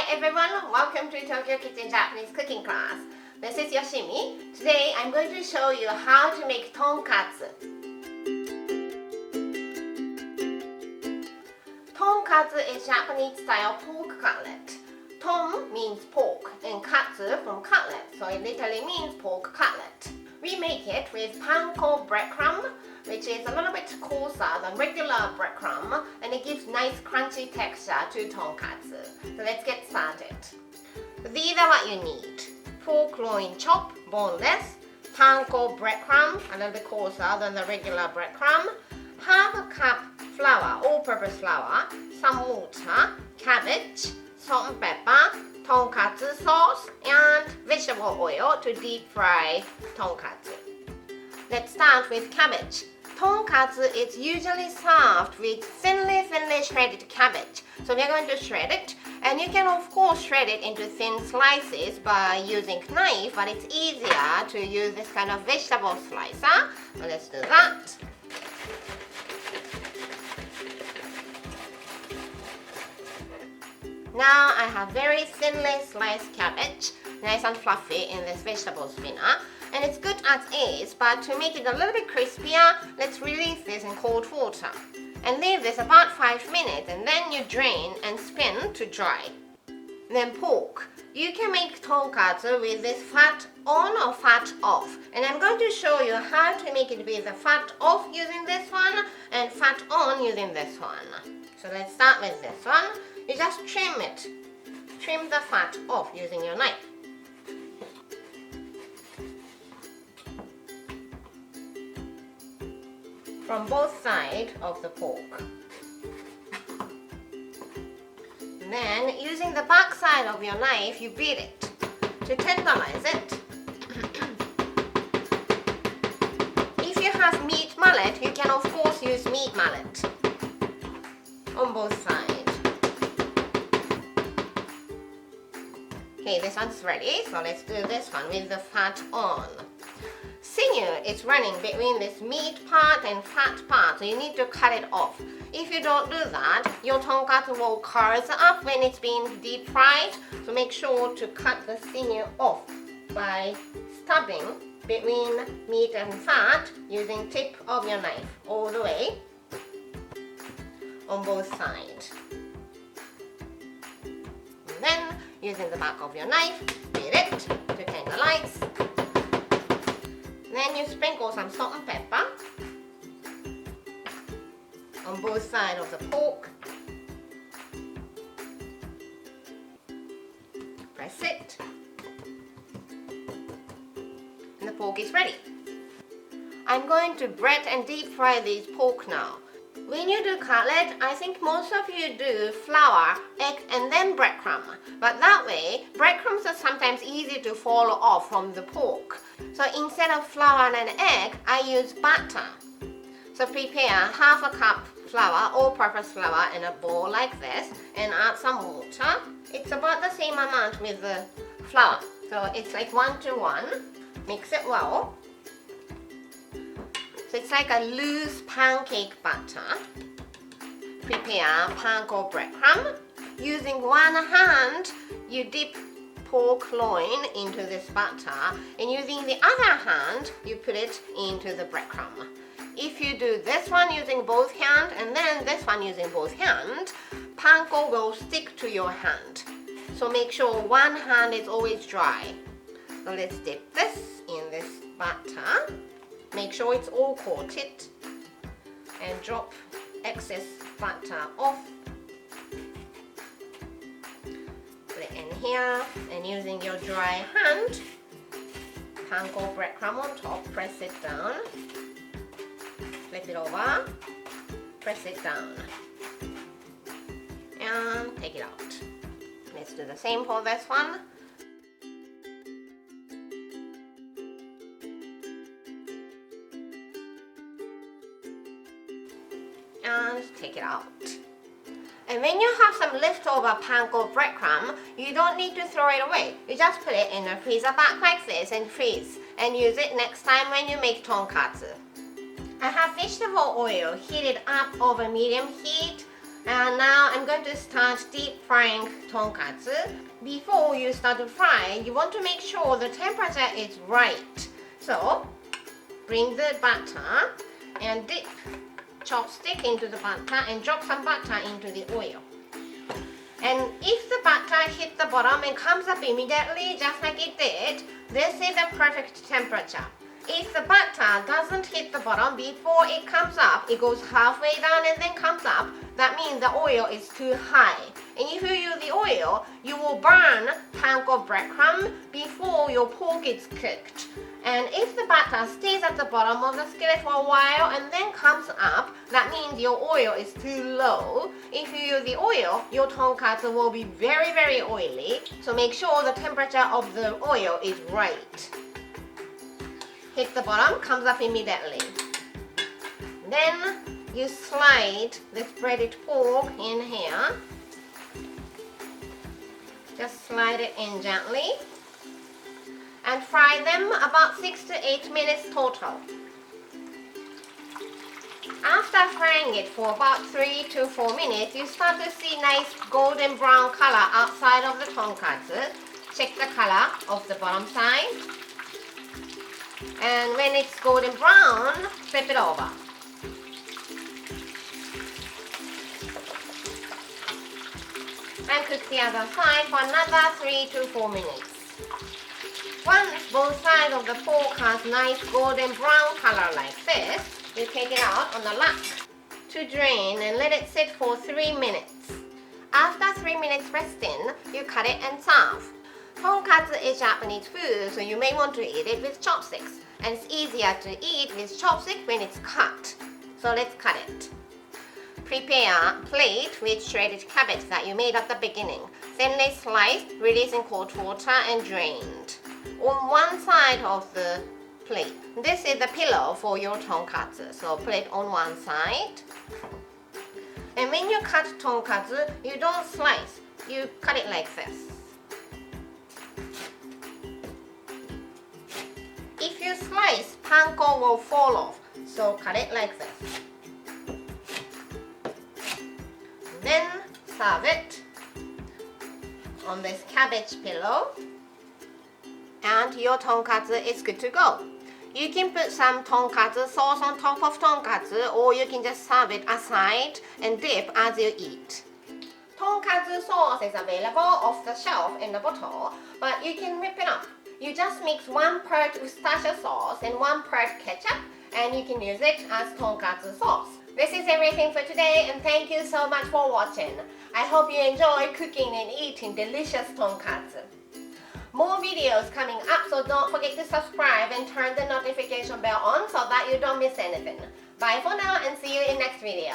Hi everyone, welcome to Tokyo Kitchen Japanese cooking class. This is Yoshimi. Today I'm going to show you how to make tonkatsu. Tonkatsu is Japanese style pork cutlet. Ton means pork and katsu from cutlet, so it literally means pork cutlet. We make it with panko breadcrumb, which is a little bit coarser than regular breadcrumb, and it gives nice crunchy texture to tonkatsu. So let's get started. These are what you need. Pork loin chop, boneless, panko breadcrumb, a little bit coarser than the regular breadcrumb, half a cup flour, all-purpose flour, some water, cabbage, salt and pepper, tonkatsu sauce, and vegetable oil to deep fry tonkatsu. Let's start with cabbage. Tonkatsu is usually served with thinly shredded cabbage. So we're going to shred it, and you can of course shred it into thin slices by using knife, but it's easier to use this kind of vegetable slicer. So let's do that. Now I have very thinly sliced cabbage, nice and fluffy in this vegetable spinner. And it's good as is, but to make it a little bit crispier, let's release this in cold water. And leave this about 5 minutes, and then you drain and spin to dry. Then pork. You can make tonkatsu with this fat on or fat off. And I'm going to show you how to make it with the fat off using this one and fat on using this one. So let's start with this one. You just trim it. Trim the fat off using your knife. From both sides of the pork. And then, using the back side of your knife, you beat it to tenderize it. If you have meat mallet, you can of course use meat mallet on both sides. Okay, this one's ready, so let's do this one with the fat on. Sinew is running between this meat part and fat part, so you need to cut it off. If you don't do that, your tonkatsu will curl up when it's being deep fried, so make sure to cut the sinew off by stabbing between meat and fat using tip of your knife all the way on both sides. And then, using the back of your knife, beat it to tenderize. Then you sprinkle some salt and pepper on both sides of the pork. Press it. And the pork is ready. I'm going to bread and deep fry these pork now. When you do cutlet, I think most of you do flour, egg, and then breadcrumb. But that way, breadcrumbs are sometimes easy to fall off from the pork. So instead of flour and egg, I use butter. So prepare half a cup flour, all-purpose flour, in a bowl like this, and add some water. It's about the same amount with the flour. So it's like 1:1. Mix it well. So it's like a loose pancake batter. Prepare panko breadcrumb. Using one hand, you dip pork loin into this batter, and using the other hand, you put it into the breadcrumb. If you do this one using both hands and then this one using both hands, panko will stick to your hand. So make sure one hand is always dry. So let's dip this in this batter. Make sure it's all coated and drop excess butter off. Put it in here, and using your dry hand, panko breadcrumb on top, press it down, flip it over, press it down, and take it out. Let's do the same for this one. And take it out. And when you have some leftover panko breadcrumb, you don't need to throw it away. You just put it in a freezer bag like this and freeze, and use it next time when you make tonkatsu. I have vegetable oil heated up over medium heat. And now I'm going to start deep frying tonkatsu. Before you start to fry, you want to make sure the temperature is right. So, bring the butter and dip chopstick into the butter and drop some butter into the oil. And if the butter hits the bottom and comes up immediately, just like it did, this is the perfect temperature. If the butter doesn't hit the bottom before it comes up, it goes halfway down and then comes up, that means the oil is too high. And if you use the oil, you will burn panko breadcrumb before your pork is cooked. And if the butter stays at the bottom of the skillet for a while and then comes up, that means your oil is too low. If you use the oil, your tonkatsu will be very, very oily. So make sure the temperature of the oil is right. Hit the bottom, comes up immediately. Then you slide the breaded pork in here. Just slide it in gently. And fry them about 6 to 8 minutes total. After frying it for about 3 to 4 minutes, you start to see nice golden brown color outside of the tonkatsu. Check the color of the bottom side. And when it's golden brown, flip it over. And cook the other side for another 3 to 4 minutes. Once both sides of the pork has nice golden brown color like this, you take it out on the lap to drain and let it sit for 3 minutes. After 3 minutes resting, you cut it and serve. Tonkatsu is Japanese food, so you may want to eat it with chopsticks. And it's easier to eat with chopsticks when it's cut. So let's cut it. Prepare a plate with shredded cabbage that you made at the beginning. Thinly sliced, releasing cold water and drained. On one side of the plate. This is the pillow for your tonkatsu. So put it on one side. And when you cut tonkatsu, you don't slice. You cut it like this. If you slice, panko will fall off. So cut it like this. Then serve it on this cabbage pillow. And your tonkatsu is good to go. You can put some tonkatsu sauce on top of tonkatsu, or you can just serve it aside and dip as you eat. Tonkatsu sauce is available off the shelf in the bottle, but you can whip it up. You just mix 1 part Worcestershire sauce and 1 part ketchup, and you can use it as tonkatsu sauce. This is everything for today, and thank you so much for watching. I hope you enjoy cooking and eating delicious tonkatsu. More videos coming up, so don't forget to subscribe and turn the notification bell on so that you don't miss anything. Bye for now and see you in next video.